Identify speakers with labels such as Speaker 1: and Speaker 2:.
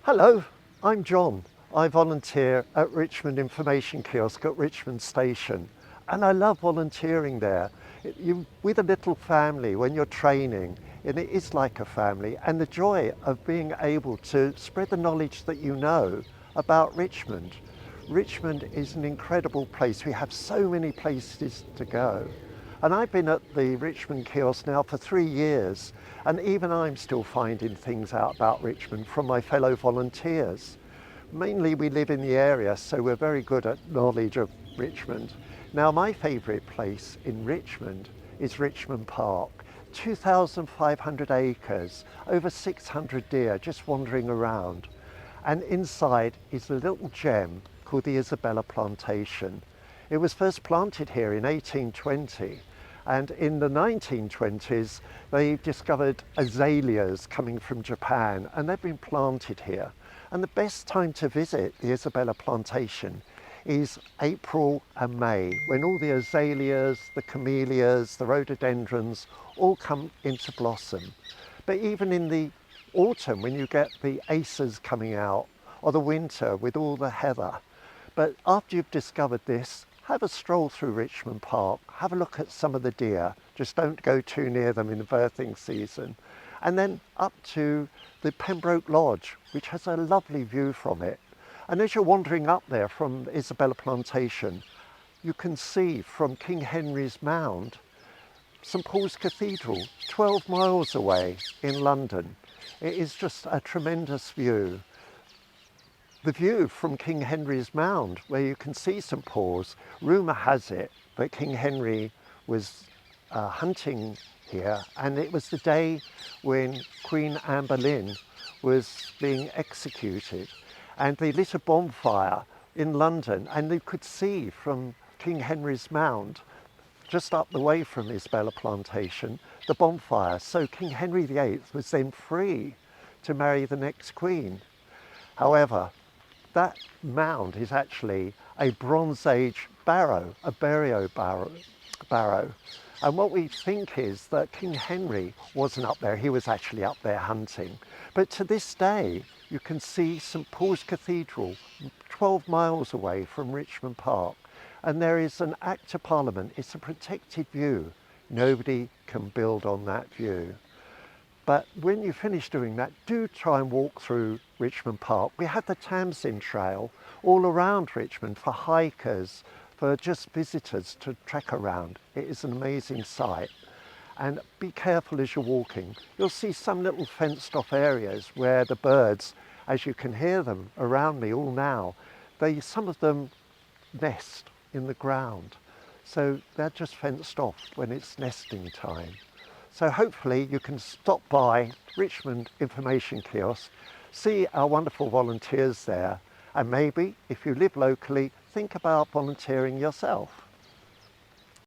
Speaker 1: Hello, I'm John. I volunteer at Richmond Information Kiosk at Richmond Station, and I love volunteering there. With a little family when you're training, and it is like a family, and the joy of being able to spread the knowledge that you know about Richmond. Richmond is an incredible place. We have so many places to go. And I've been at the Richmond kiosk now for 3 years, and even I'm still finding things out about Richmond from my fellow volunteers. Mainly we live in the area, so we're very good at knowledge of Richmond. Now my favourite place in Richmond is Richmond Park. 2,500 acres, over 600 deer just wandering around. And inside is a little gem called the Isabella Plantation. It was first planted here in 1820, and in the 1920s they discovered azaleas coming from Japan, and they've been planted here. And the best time to visit the Isabella Plantation is April and May, when all the azaleas, the camellias, the rhododendrons all come into blossom. But even in the autumn, when you get the acers coming out, or the winter with all the heather. But after you've discovered this, have a stroll through Richmond Park, have a look at some of the deer, just don't go too near them in the birthing season, and then up to the Pembroke Lodge, which has a lovely view from it. And as you're wandering up there from Isabella Plantation, you can see from King Henry's Mound, St Paul's Cathedral, 12 miles away in London. It is just a tremendous view. The view from King Henry's Mound, where you can see St Paul's, rumour has it that King Henry was hunting here, and it was the day when Queen Anne Boleyn was being executed, and they lit a bonfire in London, and they could see from King Henry's Mound, just up the way from Isabella Plantation, the bonfire. So King Henry VIII was then free to marry the next queen. However, that mound is actually a Bronze Age barrow, a burial barrow. And what we think is that King Henry wasn't up there, he was actually up there hunting. But to this day, you can see St Paul's Cathedral 12 miles away from Richmond Park. And there is an Act of Parliament, it's a protected view. Nobody can build on that view. But when you finish doing that, do try and walk through Richmond Park. We have the Tamsin Trail all around Richmond for hikers, for just visitors to trek around. It is an amazing sight. And be careful as you're walking. You'll see some little fenced off areas where the birds, as you can hear them around me all now, some of them nest in the ground. So they're just fenced off when it's nesting time. So hopefully you can stop by Richmond Information Kiosk, see our wonderful volunteers there, and maybe if you live locally, think about volunteering yourself.